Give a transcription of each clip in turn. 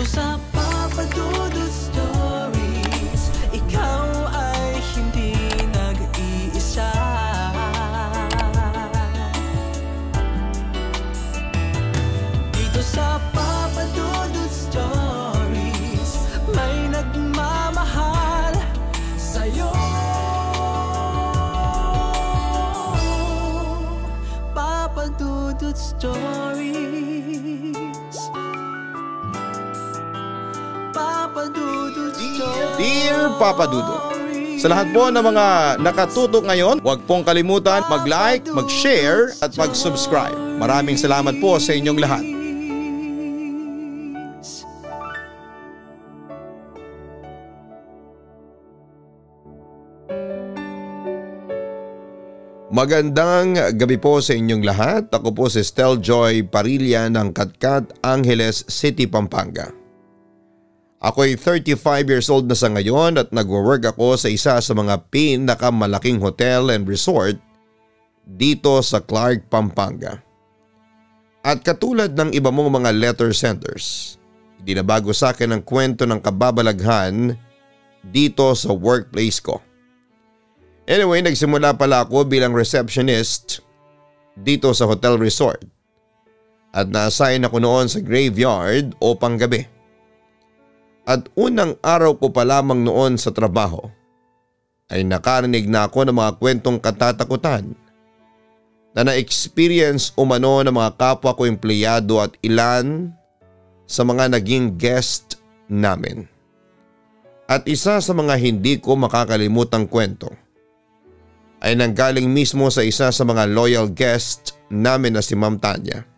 Dito sa Papa Dudut Stories, ikaw ay hindi nag-iisa. Dito sa Papa Dudut Stories, may nagmamahal sa'yo. Papa Dudut Stories, Papa Dudut Stories. Dear Papa Dudut, sa lahat po ng mga nakatutok ngayon, huwag pong kalimutan mag-like, mag-share at mag-subscribe. Maraming salamat po sa inyong lahat. Magandang gabi po sa inyong lahat. Ako po si Stel Joy Parilla ng Katkat, Angeles City, Pampanga. Ako'y 35 years old na sa ngayon at nagwo-work ako sa isa sa mga pinakamalaking hotel and resort dito sa Clark, Pampanga. At katulad ng iba mong mga letter senders, hindi na bago sa akin ang kwento ng kababalaghan dito sa workplace ko. Anyway, nagsimula pala ako bilang receptionist dito sa hotel resort at na-assign ako noon sa graveyard o panggabi. At unang araw ko pa lamang noon sa trabaho ay nakarinig na ako ng mga kwentong katatakutan na na-experience umano ng mga kapwa ko empleyado at ilan sa mga naging guest namin. At isa sa mga hindi ko makakalimutang kwento ay nanggaling mismo sa isa sa mga loyal guest namin na si Ma'am Tanya.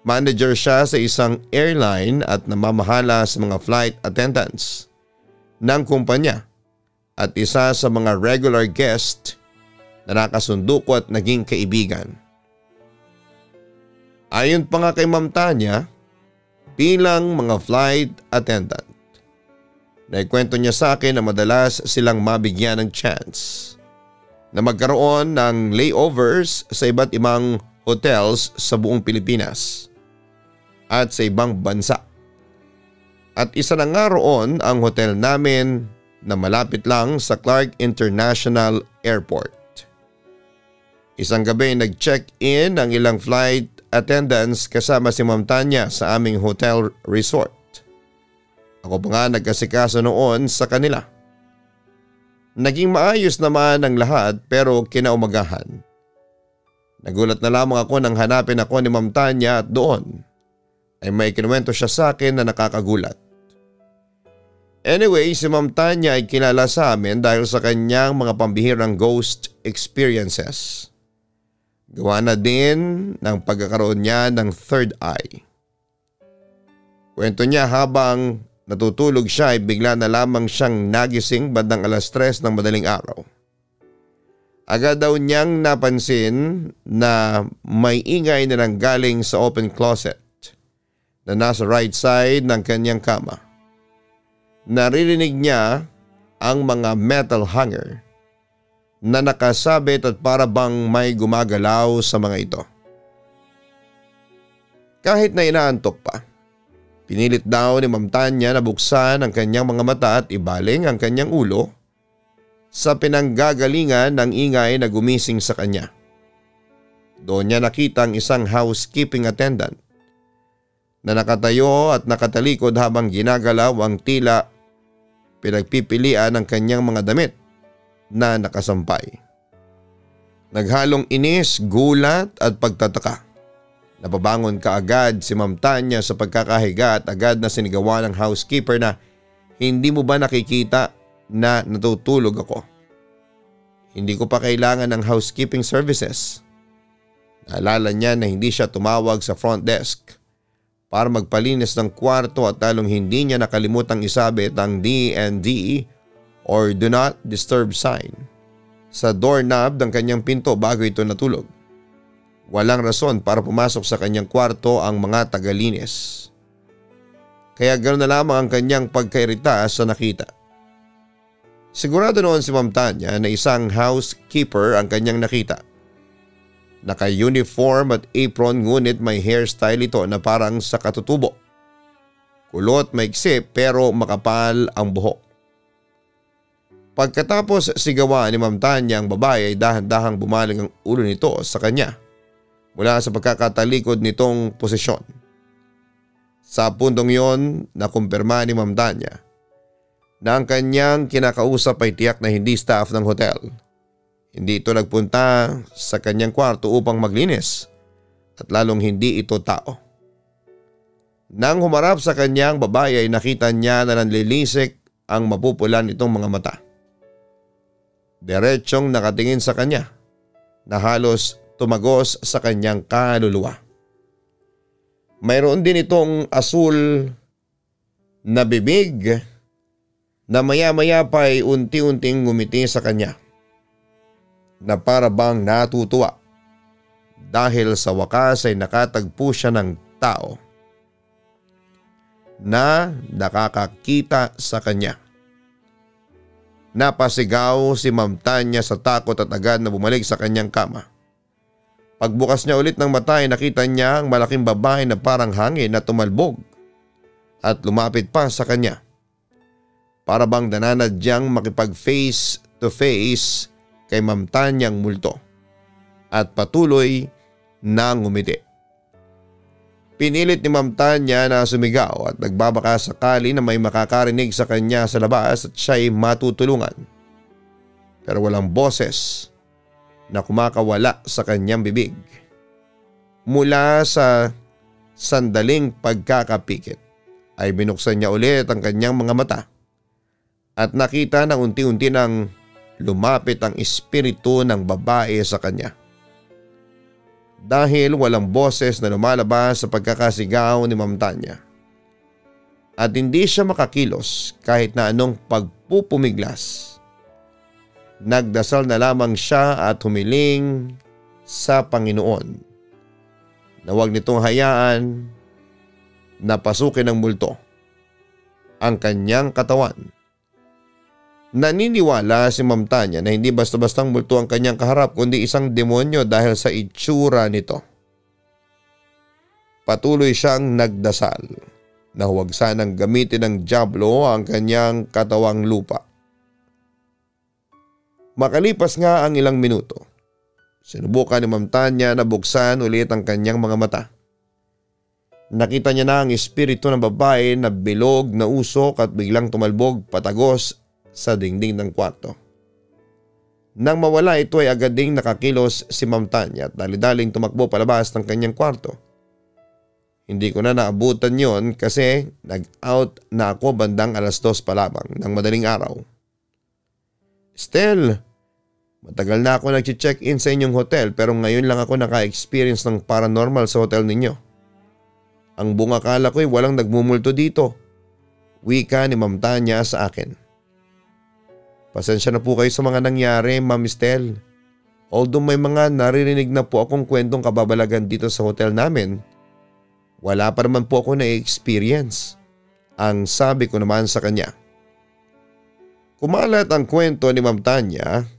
Manager siya sa isang airline at namamahala sa mga flight attendants ng kumpanya at isa sa mga regular guest na nakasundo ko at naging kaibigan. Ayon pa nga kay Ma'am Tanya, bilang mga flight attendant, naikwento niya sa akin na madalas silang mabigyan ng chance na magkaroon ng layovers sa iba't ibang hotels sa buong Pilipinas at sa ibang bansa. At isa na nga roon ang hotel namin na malapit lang sa Clark International Airport. Isang gabi nag-check-in ang ilang flight attendants kasama si Ma'am Tanya sa aming hotel resort. Ako pa nga nagkasikaso noon sa kanila. Naging maayos naman ang lahat pero kinaumagahan. Nagulat na lamang ako nang hanapin ako ni Ma'am Tanya at doon ay may kinuwento siya sa akin na nakakagulat. Anyway, si Ma'am Tanya ay kilala sa amin dahil sa kanyang mga pambihirang ghost experiences. Gawa na din ng pagkakaroon niya ng third eye. Kwento niya habang natutulog siya ay bigla na lamang siyang nagising bandang 3:00 ng madaling araw. Agad daw niyang napansin na may ingay na nanggaling sa open closet na nasa right side ng kanyang kama. Naririnig niya ang mga metal hanger na nakasabit at para bang may gumagalaw sa mga ito. Kahit na inaantok pa, pinilit daw ni Ma'am Tanya na buksan ang kanyang mga mata at ibaling ang kanyang ulo sa pinanggagalingan ng ingay na gumising sa kanya. Doon niya nakita ang isang housekeeping attendant na nakatayo at nakatalikod habang ginagalaw ang tila pinagpipilian ng kanyang mga damit na nakasampay. Naghalong inis, gulat at pagtataka. Napabangon kaagad si Ma'am Tanya sa pagkakahiga at agad na sinigawan ng housekeeper na, "Hindi mo ba nakikita na natutulog ako? Hindi ko pa kailangan ng housekeeping services." Naalala niya na hindi siya tumawag sa front desk para magpalinis ng kwarto at lalong hindi niya nakalimutang isabit ang DND or Do Not Disturb sign sa doorknob ng kanyang pinto bago ito natulog. Walang rason para pumasok sa kanyang kwarto ang mga tagalinis. Kaya ganoon na lamang ang kanyang pagkairita sa nakita. Sigurado noon si Ma'am Tanya na isang housekeeper ang kanyang nakita. Naka-uniform at apron ngunit may hairstyle ito na parang sa katutubo. Kulot maiksi pero makapal ang buhok. Pagkatapos sigawan ni Ma'am Tanya ang babae ay dahan-dahang bumaling ang ulo nito sa kanya mula sa pagkakatalikod nitong posisyon. Sa puntong yon, nakumpirma ni Ma'am Tanya na ang kanyang kinakausap ay tiyak na hindi staff ng hotel. Hindi ito nagpunta sa kanyang kwarto upang maglinis at lalong hindi ito tao. Nang humarap sa kanyang babae ay nakita niya na nanlilisik ang mapupulan nitong mga mata. Diretsyong nakatingin sa kanya na halos tumagos sa kanyang kaluluwa. Mayroon din itong asul na bibig na maya-maya pa ay unti-unting ngumiti sa kanya na para bang natutuwa dahil sa wakas ay nakatagpo siya ng tao na nakakakita sa kanya. Napasigaw si Ma'am Tanya sa takot at agad na bumalik sa kanyang kama. Pagbukas niya ulit ng mata ay nakita niya ang malaking babae na parang hangin na tumalbog at lumapit pa sa kanya. Para bang nananadyang makipag face to face kay Ma'am Tanyang multo at patuloy na ngumiti. Pinilit ni Ma'am Tanya na sumigaw at nagbabaka sakali na may makakarinig sa kanya sa labas at siya'y matutulungan. Pero walang boses na kumakawala sa kanyang bibig. Mula sa sandaling pagkakapikit ay binuksan niya ulit ang kanyang mga mata at nakita na unti-unti nang lumapit ang espiritu ng babae sa kanya. Dahil walang boses na lumalabas sa pagkakasigaw ni Ma'am Tanya at hindi siya makakilos kahit na anong pagpupumiglas, nagdasal na lamang siya at humiling sa Panginoon na huwag nitong hayaan na pasukin ng multo ang kanyang katawan. Naniniwala si Ma'am Tanya na hindi basta-bastang multo ang kanyang kaharap kundi isang demonyo dahil sa itsura nito. Patuloy siyang nagdasal na huwag sanang gamitin ng dyablo ang kanyang katawang lupa. Makalipas nga ang ilang minuto, sinubukan ni Ma'am Tanya na buksan ulit ang kanyang mga mata. Nakita niya na ang espiritu ng babae na bilog na usok at biglang tumalbog patagos sa dingding ng kwarto. Nang mawala ito ay agad ding nakakilos si Ma'am Tanya at dali-daling tumakbo palabas ng kanyang kwarto. Hindi ko na naabutan yon kasi nag-out na ako bandang 2:00 pa lamang ng madaling araw. Estel, matagal na ako nag-check-in sa inyong hotel pero ngayon lang ako naka-experience ng paranormal sa hotel ninyo. Ang buong akala ko'y walang nagmumulto dito. Wika ni Ma'am Tanya sa akin. Pasensya na po kayo sa mga nangyari, Ma'am Estel. Although may mga naririnig na po akong kwentong kababalagan dito sa hotel namin, wala pa naman po ako na-experience. Ang sabi ko naman sa kanya. Kumalat ang kwento ni Ma'am Tanya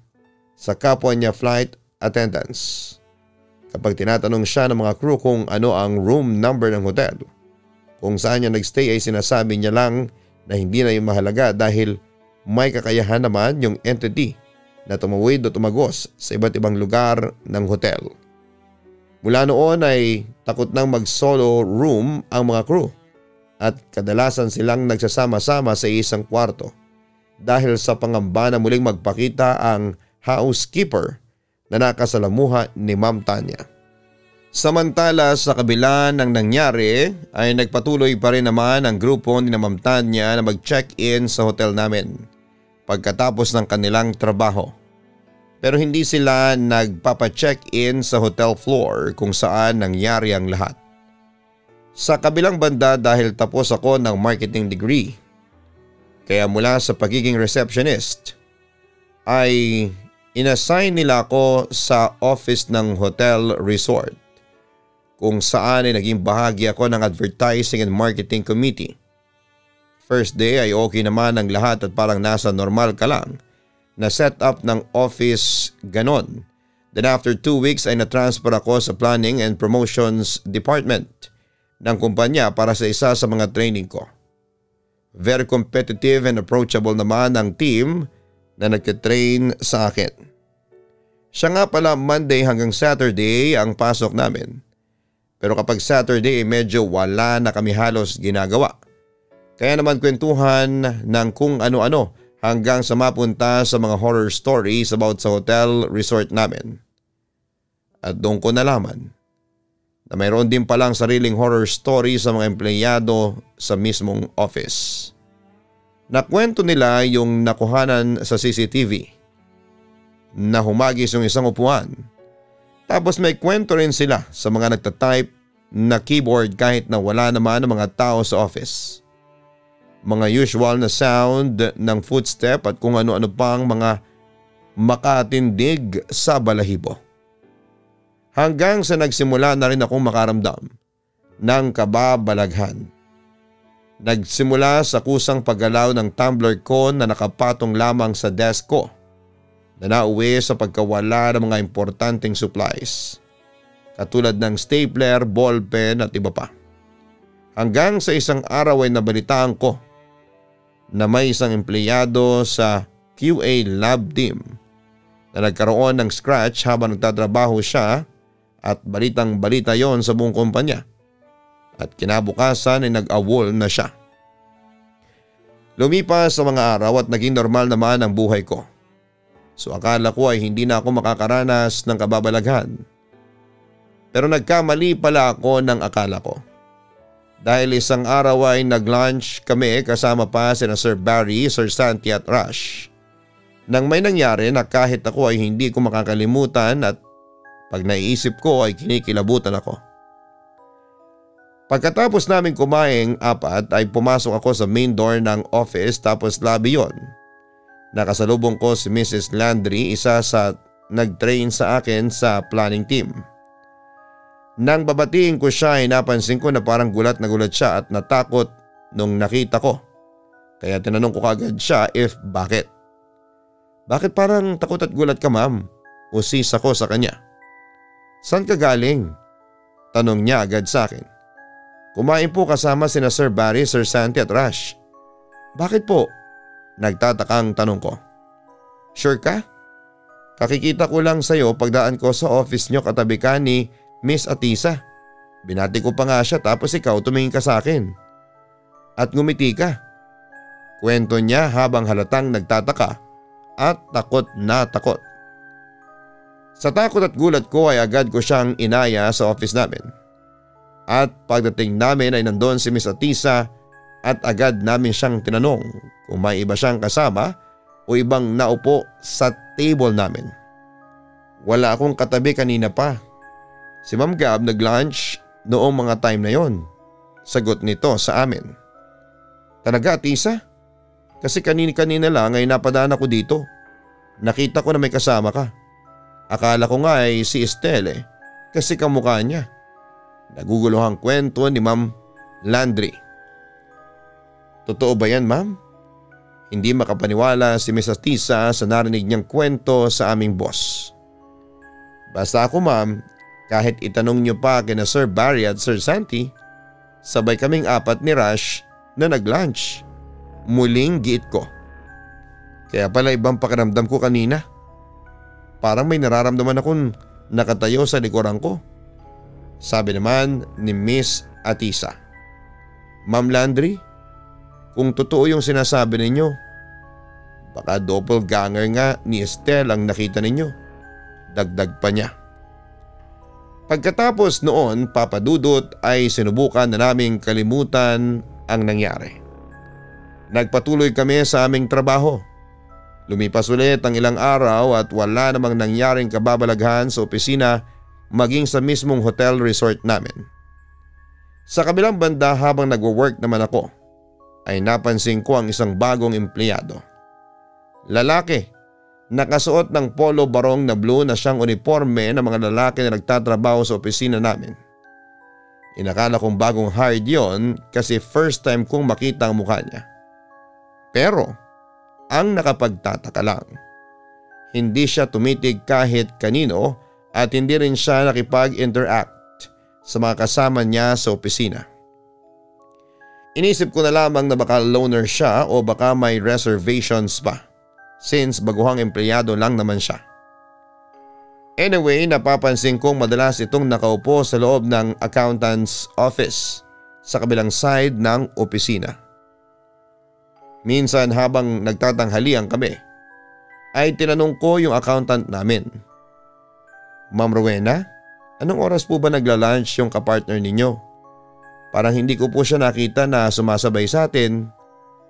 sa kapwa niya flight attendants. Kapag tinatanong siya ng mga crew kung ano ang room number ng hotel, kung saan niya nagstay ay sinasabi niya lang na hindi na yung mahalaga dahil may kakayahan naman yung entity na tumawid o tumagos sa iba't ibang lugar ng hotel. Mula noon ay takot nang mag-solo room ang mga crew at kadalasan silang nagsasama-sama sa isang kwarto dahil sa pangamba na muling magpakita ang housekeeper na nakasalamuha ni Ma'am Tanya. Samantala sa kabila ng nangyari ay nagpatuloy pa rin naman ang grupo ni Ma'am Tanya na mag-check-in sa hotel namin pagkatapos ng kanilang trabaho. Pero hindi sila nagpapa-check-in sa hotel floor kung saan nangyari ang lahat. Sa kabilang banda dahil tapos ako ng marketing degree, kaya mula sa pagiging receptionist ay inassign nila ako sa office ng hotel resort kung saan ay naging bahagi ako ng advertising and marketing committee. First day ay okay naman ang lahat at parang nasa normal ka lang na setup ng office ganon. Then after 2 weeks ay na-transfer ako sa planning and promotions department ng kumpanya para sa isa sa mga training ko. Very competitive and approachable naman ang team na nagtitrain sa akin. Siya nga pala Monday hanggang Saturday ang pasok namin. Pero kapag Saturday medyo wala na kami halos ginagawa. Kaya naman kwentuhan ng kung ano-ano hanggang sa mapunta sa mga horror stories about sa hotel resort namin. At doon ko nalaman na mayroon din palang sariling horror story sa mga empleyado sa mismong office. Nakwento nila yung nakuhanan sa CCTV na humagis yung isang upuan. Tapos may kwento rin sila sa mga nagtatype na keyboard kahit na wala naman ang mga tao sa office. Mga usual na sound ng footstep at kung ano-ano pang mga makatindig sa balahibo. Hanggang sa nagsimula na rin akong makaramdam ng kababalaghan. Nagsimula sa kusang paggalaw ng tumbler ko na nakapatong lamang sa desk ko na nauwi sa pagkawala ng mga importanteng supplies katulad ng stapler, ballpen at iba pa. Hanggang sa isang araw ay nabalitaan ko na may isang empleyado sa QA lab team na nagkaroon ng scratch habang nagtatrabaho siya at balitang balita yon sa buong kumpanya at kinabukasan ay nag-awol na siya. Lumipas sa mga araw at naging normal naman ang buhay ko. So akala ko ay hindi na ako makakaranas ng kababalaghan. Pero nagkamali pala ako ng akala ko. Dahil isang araw ay nag-lunch kami kasama pa sina Sir Barry, Sir Santi at Rush. Nang may nangyari na kahit ako ay hindi ko makakalimutan at pag naiisip ko ay kinikilabutan ako. Pagkatapos namin kumaing apat ay pumasok ako sa main door ng office tapos lobby yon. Nakasalubong ko si Mrs. Landry, isa sa nag-train sa akin sa planning team. Nang babatiin ko siya ay napansin ko na parang gulat na gulat siya at natakot nung nakita ko. Kaya tinanong ko kagad siya if bakit. Bakit parang takot at gulat ka ma'am? Usis ako sa kanya. Saan ka galing? Tanong niya agad sa akin. Kumain po kasama sina Sir Barry, Sir Santi at Rush. Bakit po? Nagtatakang tanong ko. Sure ka? Kakikita ko lang sa'yo pagdaan ko sa office nyo katabi ka ni Miss Atisa. Binati ko pa nga siya tapos ikaw tumingin ka sa akin. At ngumiti ka. Kwento niya habang halatang nagtataka at takot na takot. Sa takot at gulat ko ay agad ko siyang inaya sa office namin. At pagdating namin ay nandoon si Miss Atisa at agad namin siyang tinanong kung may iba siyang kasama o ibang naupo sa table namin. Wala akong katabi kanina pa. Si Ma'am Gab nag-lunch noong mga time na yon. Sagot nito sa amin. Talaga Atisa? Kasi kanina lang ay napadaan ako dito. Nakita ko na may kasama ka. Akala ko nga ay si Estelle kasi kamukha niya. Naguguluhang kwento ni Ma'am Landry. Totoo ba yan ma'am? Hindi makapaniwala si Miss Atisa sa narinig niyang kwento sa aming boss. Basta ako ma'am, kahit itanong niyo pa kina Sir Barry at Sir Santi, sabay kaming apat ni Rush na nag-lunch. Muling giit ko. Kaya pala ibang pakiramdam ko kanina. Parang may nararamdaman akong nakatayo sa likuran ko. Sabi naman ni Miss Atisa. Ma'am Landry, kung totoo yung sinasabi ninyo, baka doppelganger nga ni Estelle ang nakita ninyo. Dagdag pa niya. Pagkatapos noon, Papa Dudut, ay sinubukan na naming kalimutan ang nangyari. Nagpatuloy kami sa aming trabaho. Lumipas ulit ang ilang araw at wala namang nangyaring kababalaghan sa opisina maging sa mismong hotel resort namin. Sa kabilang banda habang nagwo-work naman ako ay napansin ko ang isang bagong empleyado. Lalaki, nakasuot ng polo barong na blue na siyang uniforme ng mga lalaki na nagtatrabaho sa opisina namin. Inakala kong bagong hired yon kasi first time kong makita ang mukha niya. Pero ang nakapagtataka lang, hindi siya tumitig kahit kanino at hindi rin siya nakipag-interact sa mga kasama niya sa opisina. Inisip ko na lamang na baka loner siya o baka may reservations pa since baguhang empleyado lang naman siya. Anyway, napapansin kong madalas itong nakaupo sa loob ng accountant's office sa kabilang side ng opisina. Minsan habang nagtatanghalian kami ay tinanong ko yung accountant namin. Ma'am Rowena, anong oras po ba nagla-lunch yung kapartner ninyo? Parang hindi ko po siya nakita na sumasabay sa atin,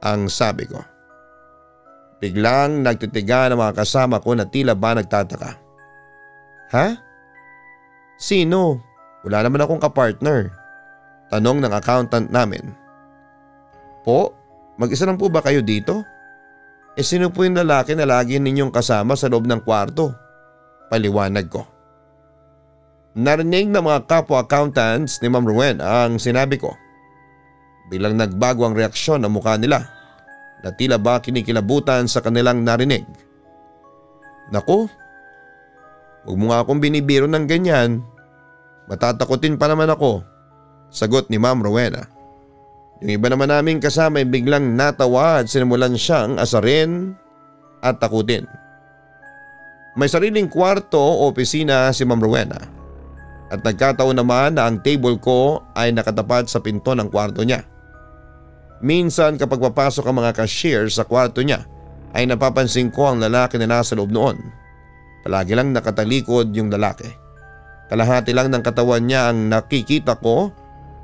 ang sabi ko. Biglang nagtitiga ng mga kasama ko na tila ba nagtataka. Ha? Sino? Wala naman akong kapartner. Tanong ng accountant namin. Po, mag-isa lang po ba kayo dito? Sino po yung lalaki na lagi ninyong kasama sa loob ng kwarto? Paliwanag ko. Narinig ng mga kapwa accountants ni Ma'am Rowena ang sinabi ko. Bilang nagbago ang reaksyon ng mukha nila na tila ba kinikilabutan sa kanilang narinig. Naku, huwag mo nga akong binibiro ng ganyan. Matatakotin pa naman ako, sagot ni Ma'am Rowena. Yung iba naman naming kasama ay biglang natawa at sinimulan siyang asarin at takutin. May sariling kwarto o opisina si Ma'am Rowena at nagkataon naman na ang table ko ay nakatapat sa pinto ng kwarto niya. Minsan kapag papasok ang mga cashier sa kwarto niya ay napapansin ko ang lalaki na nasa loob noon. Palagi lang nakatalikod yung lalaki. Kalahati lang ng katawan niya ang nakikita ko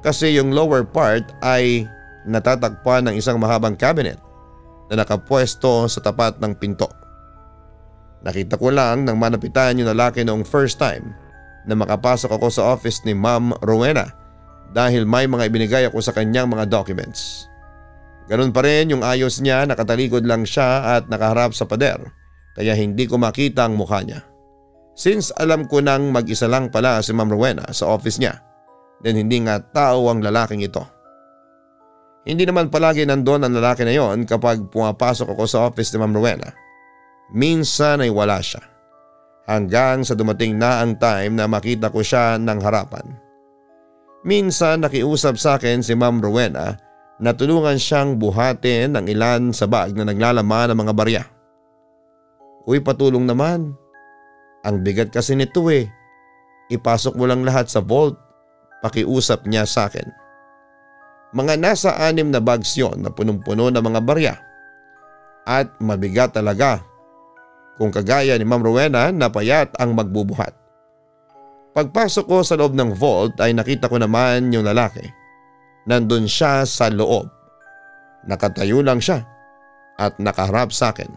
kasi yung lower part ay natatagpan ng isang mahabang cabinet na nakapwesto sa tapat ng pinto. Nakita ko lang nang manapitan yung lalaki noong first time na makapasok ako sa office ni Ma'am Rowena dahil may mga ibinigay ako sa kanyang mga documents. Ganun pa rin yung ayos niya, nakatalikod lang siya at nakaharap sa pader kaya hindi ko makita ang mukha niya. Since alam ko nang mag-isa lang pala si Ma'am Rowena sa office niya, then hindi nga tao ang lalaking ito. Hindi naman palagi nandun ang lalaki na yon kapag pumapasok ako sa office ni Ma'am Rowena. Minsan ay wala siya. Hanggang sa dumating na ang time na makita ko siya ng harapan. Minsan nakiusap sa akin si Ma'am Rowena na tulungan siyang buhatin ng ilan sa bag na naglalaman ng mga barya. Uy, patulong naman. Ang bigat kasi nito eh. Ipasok mo lang lahat sa vault. Pakiusap niya sa akin. Mga nasa 6 na bags yon na punong-puno ng mga barya. At mabigat talaga. Kung kagaya ni Ma'am Rowena na payat ang magbubuhat. Pagpasok ko sa loob ng vault ay nakita ko naman yung lalaki. Nandun siya sa loob. Nakatayo lang siya at nakaharap sa akin.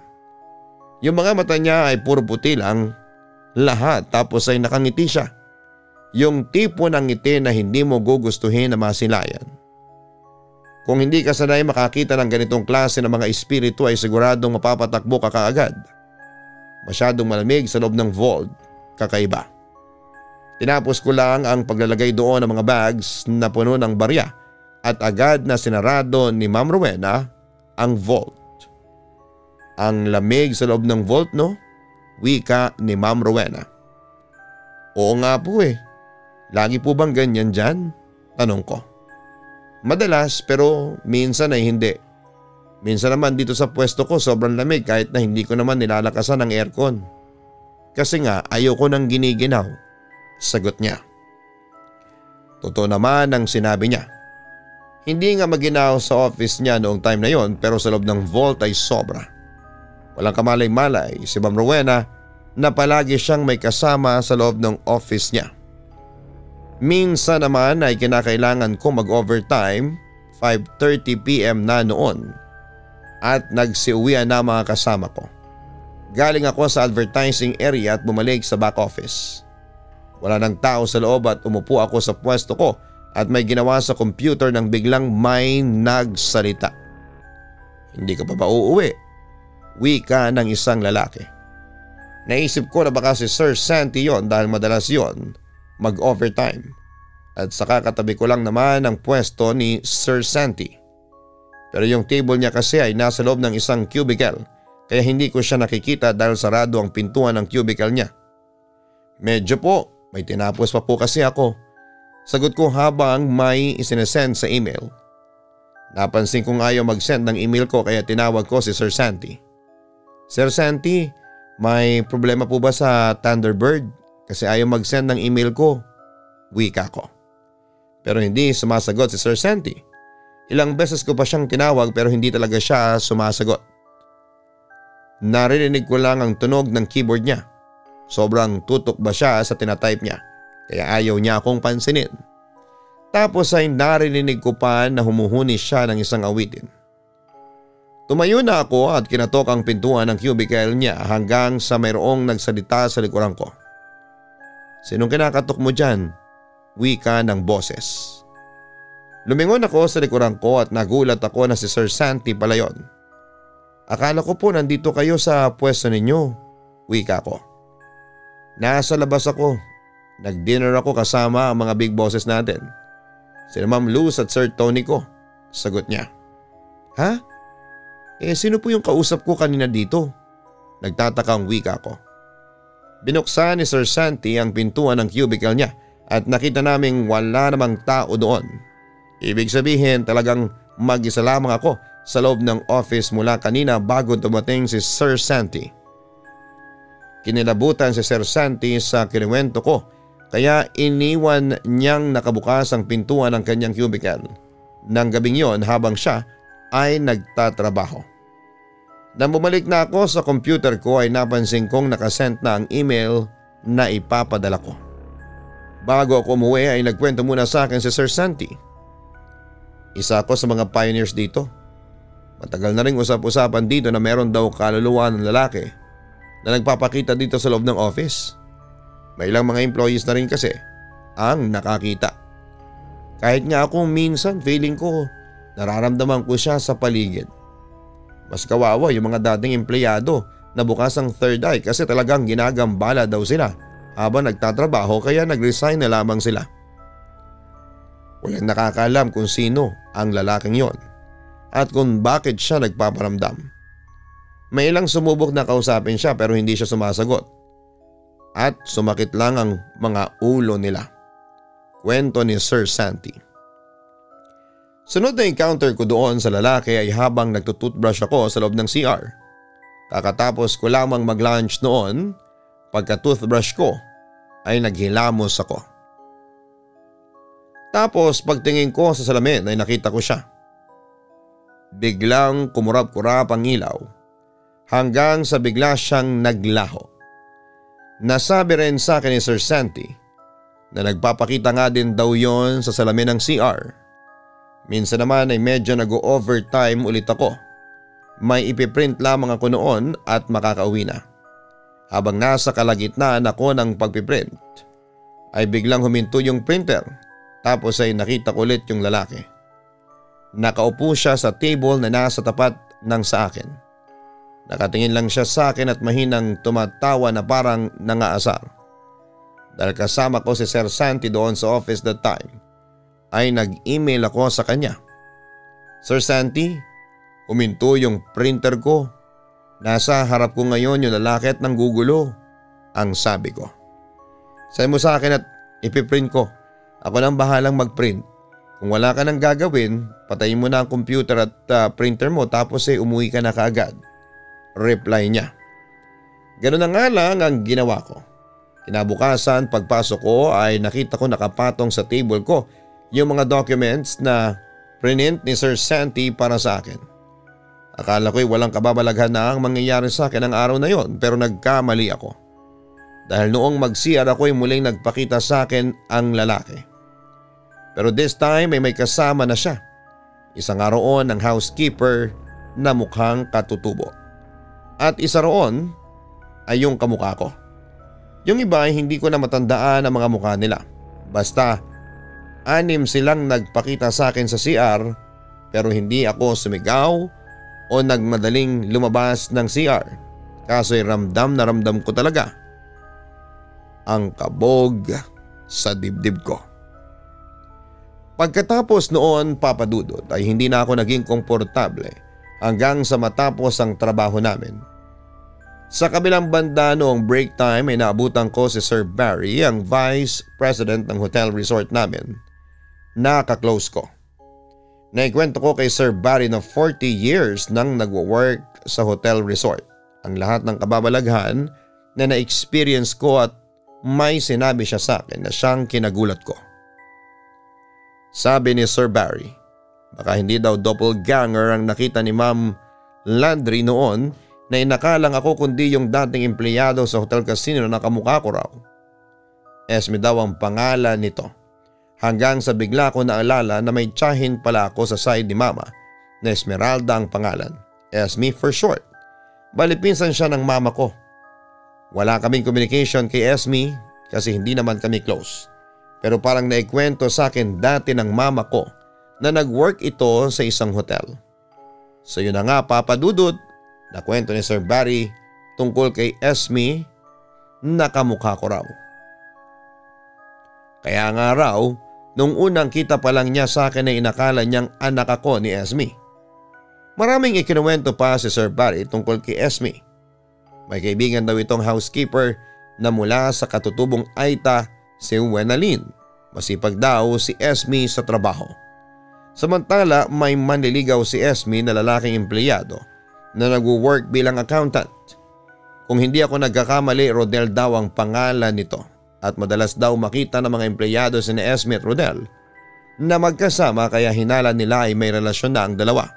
Yung mga mata niya ay puro puti lang lahat tapos ay nakangiti siya. Yung tipo ng ngiti na hindi mo gugustuhin na masilayan. Kung hindi ka sanay makakita ng ganitong klase ng mga espiritu ay siguradong mapapatakbo ka kaagad. Masyadong malamig sa loob ng vault, kakaiba. Tinapos ko lang ang paglalagay doon ng mga bags na puno ng barya at agad na sinarado ni Ma'am Rowena ang vault. Ang lamig sa loob ng vault, no? Wika ni Ma'am Rowena. Oo nga po eh. Lagi po bang ganyan dyan? Tanong ko. Madalas pero minsan ay hindi. Minsan naman dito sa pwesto ko sobrang lamig kahit na hindi ko naman nilalakasan ng aircon. Kasi nga ayoko nang giniginaw, sagot niya. Totoo naman ang sinabi niya. Hindi nga maginaw sa office niya noong time na yon pero sa loob ng vault ay sobra. Walang kamalay-malay si Ma'am Rowena na palagi siyang may kasama sa loob ng office niya. Minsan naman ay kinakailangan ko mag-overtime 5:30 PM na noon at nagsiuwian na mga kasama ko. Galing ako sa advertising area at bumalik sa back office. Wala nang tao sa loob at umupo ako sa pwesto ko at may ginawa sa computer nang biglang may nagsalita. Hindi ka pa ba uuwi? Wika ng isang lalaki. Naisip ko na baka si Sir Santi yon dahil madalas yon mag-overtime. At saka katabi ko lang naman ang pwesto ni Sir Santi. Pero yung table niya kasi ay nasa loob ng isang cubicle kaya hindi ko siya nakikita dahil sarado ang pintuan ng cubicle niya. Medyo po, may tinapos pa po kasi ako. Sagot ko habang may isinesend sa email. Napansin kong ayaw mag-send ng email ko kaya tinawag ko si Sir Santi. Sir Santi, may problema po ba sa Thunderbird? Kasi ayaw mag-send ng email ko. Wika ko. Pero hindi sumasagot si Sir Santi. Ilang beses ko pa siyang tinawag pero hindi talaga siya sumasagot. Naririnig ko lang ang tunog ng keyboard niya. Sobrang tutok ba siya sa tinatype niya kaya ayaw niya akong pansinin. Tapos ay naririnig ko pa na humuhuni siya ng isang awitin. Tumayo na ako at kinatok ang pintuan ng cubicle niya hanggang sa mayroong nagsalita sa likuran ko. Sinong kinakatok mo dyan? Wika ng boses. Lumingon ako sa likuran ko at nagulat ako na si Sir Santi pala yon. Akala ko po nandito kayo sa pwesto ninyo. Wika ko. Nasa labas ako. Nag-dinner ako kasama ang mga big bosses natin. Sina Ma'am Luz at Sir Tony ko. Sagot niya. Ha? Sino po yung kausap ko kanina dito? Nagtataka ang wika ko. Binuksan ni Sir Santi ang pintuan ng cubicle niya at nakita naming wala namang tao doon. Ibig sabihin talagang mag-isa lamang ako sa loob ng office mula kanina bago dumating si Sir Santi. Kinilabutan si Sir Santi sa kinuwento ko kaya iniwan niyang nakabukas ang pintuan ng kanyang cubicle ng gabing yon habang siya ay nagtatrabaho. Nang bumalik na ako sa computer ko ay napansin kong nakasend na ang email na ipapadala ko. Bago ako umuwi ay nagkwento muna sa akin si Sir Santi. Isa ako sa mga pioneers dito. Matagal na rin usap-usapan dito na meron daw kaluluwa ng lalaki na nagpapakita dito sa loob ng office. May ilang mga employees na rin kasi ang nakakita. Kahit nga ako minsan feeling ko nararamdaman ko siya sa paligid. Mas kawawa yung mga dating empleyado na bukas ang third eye kasi talagang ginagambala daw sila habang nagtatrabaho kaya nag-resign na lamang sila. Walang nakakaalam kung sino ang lalaking yon at kung bakit siya nagpaparamdam. May ilang sumubok na kausapin siya pero hindi siya sumasagot at sumakit lang ang mga ulo nila. Kwento ni Sir Santi. Sunod na encounter ko doon sa lalaki ay habang nagtututbrush ako sa loob ng CR. Kakatapos ko lamang mag-lunch noon, pagka-toothbrush ko ay naghilamos ako. Tapos pagtingin ko sa salamin ay nakita ko siya. Biglang kumurap-kurap ang ilaw hanggang sa bigla siyang naglaho. Nasabi rin sa akin ni Sir Santi na nagpapakita nga din daw yon sa salamin ng CR. Minsan naman ay medyo nag-overtime ulit ako. May ipiprint lamang ako noon at makakauwi na. Habang nasa kalagitnaan ako ng pagpiprint ay biglang huminto yung printer tapos ay nakita ko ulit yung lalaki. Nakaupo siya sa table na nasa tapat ng sa akin. Nakatingin lang siya sa akin at mahinang tumatawa na parang nangaasar. Dahil kasama ko si Sir Santi doon sa office that time ay nag-email ako sa kanya. Sir Santi, huminto yung printer ko. Nasa harap ko ngayon yung lalaki at nanggugulo. Ang sabi ko. Send mo sa akin at ipiprint ko. Ako nang bahalang magprint. Kung wala ka nang gagawin, patayin mo na ang computer at printer mo tapos umuwi ka na kaagad. Reply niya. Ganun na nga lang ang ginawa ko. Kinabukasan pagpasok ko ay nakita ko nakapatong sa table ko yung mga documents na print ni Sir Santi para sa akin. Akala ko'y walang kababalaghan na ang mangyayari sa akin ang araw na yon pero nagkamali ako. Dahil noong mag-CR ako'y muling nagpakita sa akin ang lalaki. Pero this time ay may kasama na siya. Isang roon ng housekeeper na mukhang katutubo. At isa roon ay yung kamukha ko. Yung iba ay hindi ko na matandaan ang mga mukha nila. Basta 6 silang nagpakita sa akin sa CR pero hindi ako sumigaw o nagmadaling lumabas ng CR. Kaso'y ramdam na ramdam ko talaga ang kabog sa dibdib ko. Pagkatapos noon papadudot ay hindi na ako naging komportable hanggang sa matapos ang trabaho namin. Sa kabilang banda noong break time ay naabutan ko si Sir Barry, ang Vice President ng hotel resort namin. Naka-close ko. Naikwento ko kay Sir Barry na 40 years nang nagwo-work sa hotel resort. Ang lahat ng kababalaghan na na-experience ko at may sinabi siya sa akin na siyang kinagulat ko. Sabi ni Sir Barry, baka hindi daw doppelganger ang nakita ni Ma'am Landry noon na inakalang ako kundi yung dating empleyado sa Hotel Casino na nakamukha ko raw. Esme daw ang pangalan nito. Hanggang sa bigla ko naalala na may tiyahin pala ako sa side ni Mama na Esmeralda ang pangalan. Esme for short. Bali pinsan siya ng mama ko. Wala kaming communication kay Esme kasi hindi naman kami close. Pero parang naikwento sa akin dati ng mama ko na nag-work ito sa isang hotel. So yun na nga Papa Dudut, na kwento ni Sir Barry tungkol kay Esme na kamukha ko raw. Kaya nga raw, nung unang kita pa lang niya sa akin ay inakala niyang anak ako ni Esme. Maraming ikinuwento pa si Sir Barry tungkol kay Esme. May kaibigan daw itong housekeeper na mula sa katutubong Aita, si Wenalyn. Masipag daw si Esme sa trabaho. Samantala may manliligaw si Esme na lalaking empleyado na nagwo-work bilang accountant. Kung hindi ako nagkakamali, Rodel daw ang pangalan nito at madalas daw makita ng mga empleyado si Esme at Rodel na magkasama kaya hinala nila ay may relasyon na ang dalawa.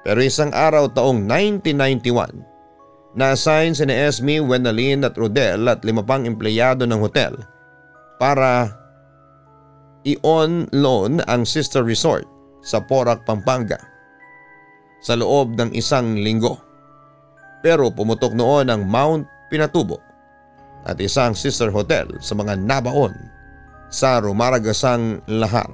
Pero isang araw taong 1991, na-assign si Esme, Wenalyn at Rodel at 5 pang empleyado ng hotel para i-on loan ang sister resort sa Porac, Pampanga sa loob ng 1 linggo. Pero pumutok noon ang Mount Pinatubo at isang sister hotel sa mga nabaon sa Rumaragasang Lahar.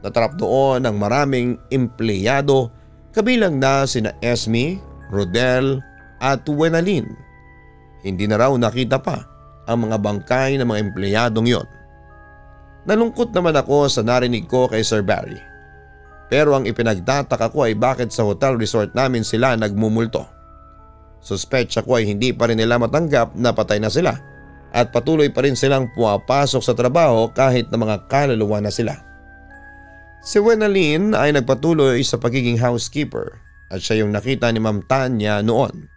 Natrap doon ang maraming empleyado kabilang na sina Esme, Rodel at Wenalyn. Hindi na raw nakita pa ang mga bangkay ng mga empleyadong yon. Nalungkot naman ako sa narinig ko kay Sir Barry. Pero ang ipinagtataka ko ay bakit sa hotel resort namin sila nagmumulto. Suspetsya ko ay hindi pa rin nila matanggap na patay na sila at patuloy pa rin silang pumapasok sa trabaho kahit na mga kaluluwa na sila. Si Wenalyn ay nagpatuloy sa pagiging housekeeper at siya yung nakita ni Ma'am Tanya noon.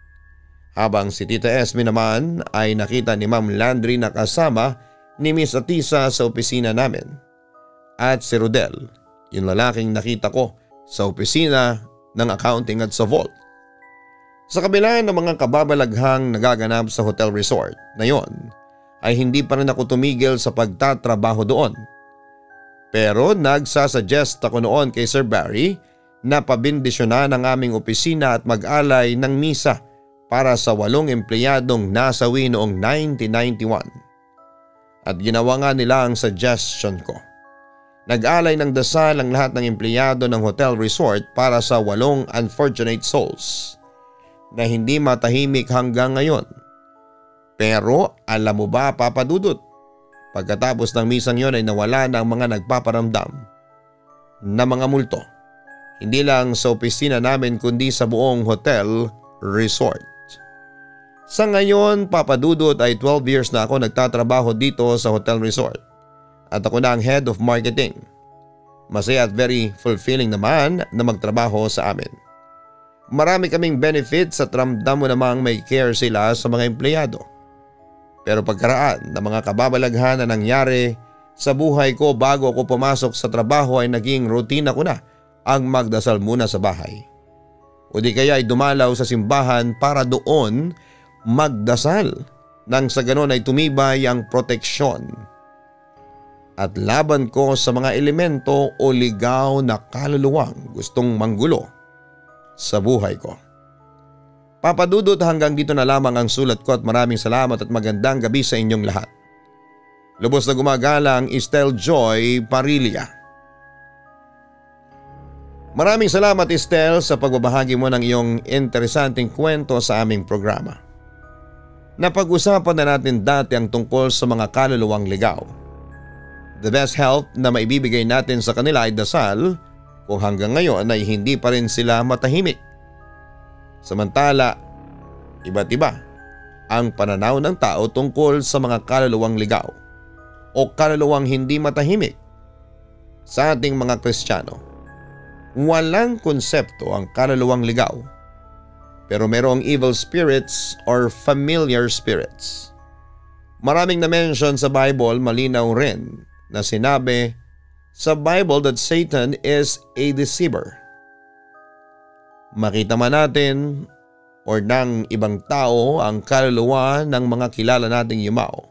Habang si Tita Esme naman ay nakita ni Ma'am Landry na kasama ni Miss Atisa sa opisina namin. At si Rodel, yung lalaking nakita ko sa opisina ng accounting at sa vault. Sa kabila ng mga kababalaghang nagaganap sa hotel resort na yon, ay hindi pa rin ako tumigil sa pagtatrabaho doon. Pero nagsasuggest ako noon kay Sir Barry na pabindisyonan ang aming opisina at mag-alay ng misa para sa 8 empleyadong nasawi noong 1991. At ginawa nga nila ang suggestion ko. Nag-alay ng dasal ang lahat ng empleyado ng hotel resort para sa 8 unfortunate souls na hindi matahimik hanggang ngayon. Pero alam mo ba Papa Dudut, pagkatapos ng misang yon ay nawala na ang mga nagpaparamdam na mga multo. Hindi lang sa opisina namin kundi sa buong hotel resort. Sa ngayon, Papa Dudut, ay 12 years na ako nagtatrabaho dito sa hotel resort at ako na ang head of marketing. Masaya at very fulfilling naman na magtrabaho sa amin. Marami kaming benefits at ramdam mo namang may care sila sa mga empleyado. Pero pagkaraan ng mga kababalaghan na nangyari sa buhay ko bago ako pumasok sa trabaho ay naging rutina ko na ang magdasal muna sa bahay. O di kaya ay dumalaw sa simbahan para doon magdasal nang sa ganon ay tumibay ang proteksyon at laban ko sa mga elemento o ligaw na kaluluwang gustong manggulo sa buhay ko. Papa Dudut, hanggang dito na lamang ang sulat ko at maraming salamat at magandang gabi sa inyong lahat. Lubos na gumagalang Estel Joy Parilla. Maraming salamat Estel sa pagbabahagi mo ng iyong interesanting kwento sa aming programa. Napag-usapan na natin dati ang tungkol sa mga kaluluwang ligaw. The best help na maibibigay natin sa kanila ay dasal kung hanggang ngayon ay hindi pa rin sila matahimik. Samantala, iba't iba ang pananaw ng tao tungkol sa mga kaluluwang ligaw o kaluluwang hindi matahimik. Sa ating mga Kristiyano, walang konsepto ang kaluluwang ligaw. Pero merong evil spirits or familiar spirits. Maraming na-mention sa Bible, malinaw rin na sinabi sa Bible that Satan is a deceiver. Makita man natin or ng ibang tao ang kaluluwa ng mga kilala nating yumao,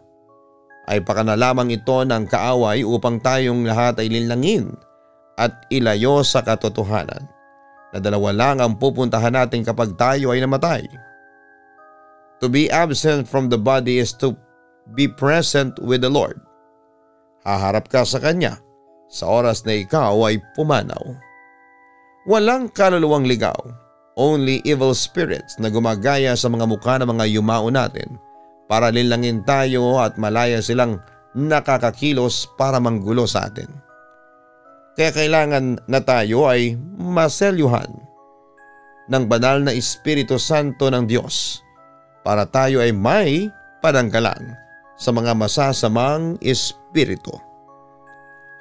ay pakana lamang ito ng kaaway upang tayong lahat ay linlangin at ilayo sa katotohanan na dalawa lang ang pupuntahan natin kapag tayo ay namatay. To be absent from the body is to be present with the Lord. Haharap ka sa Kanya sa oras na ikaw ay pumanaw. Walang kaluluwang ligaw, only evil spirits na gumagaya sa mga mukha ng mga yumao natin para linlangin tayo at malaya silang nakakakilos para manggulo sa atin. Kaya kailangan na tayo ay maselyuhan ng banal na Espiritu Santo ng Diyos para tayo ay may pananggalang sa mga masasamang espiritu.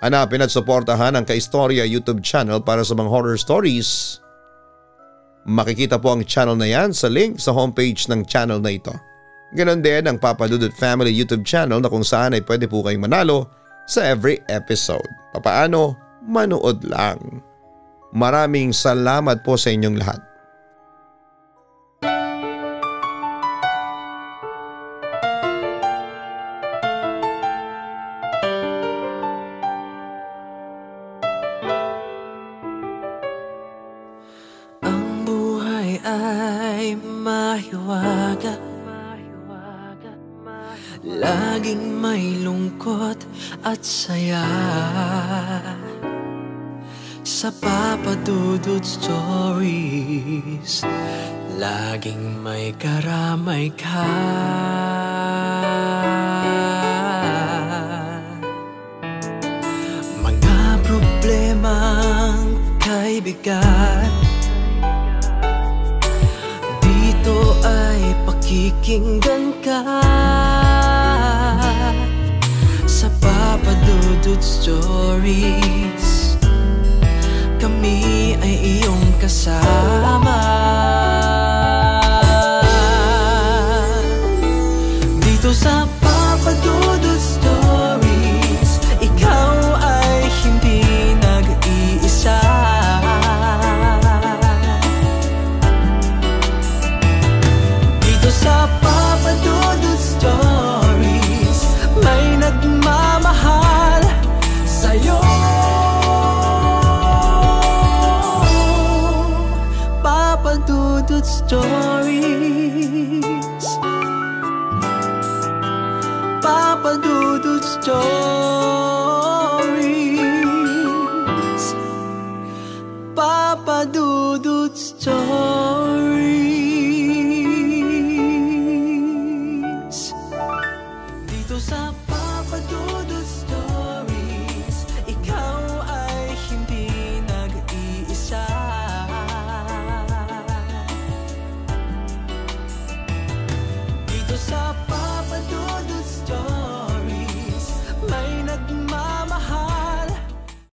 Hanapin at suportahan ang Kaistorya YouTube channel para sa mga horror stories. Makikita po ang channel na yan sa link sa homepage ng channel na ito. Ganon din ang Papa Dudut Family YouTube channel na kung saan ay pwede po kayong manalo sa every episode. Papaano? Manood lang. Maraming salamat po sa inyong lahat. Ang buhay ay mahiwaga, laging may lungkot at saya. Sa Papa Dudut Stories, laging may karamay ka. Mga problemang kaibigan, dito ay pakikinggan ka. Sa Papa Dudut Stories, kami ay iyong kasama. Dito sa Papa Dudut Stories, ikaw ay hindi nag-iisa. Dito sa Papa Dudut Stories, may nagmamahal sa'yo. Papa Dudut Stories, Papa Dudut Stories.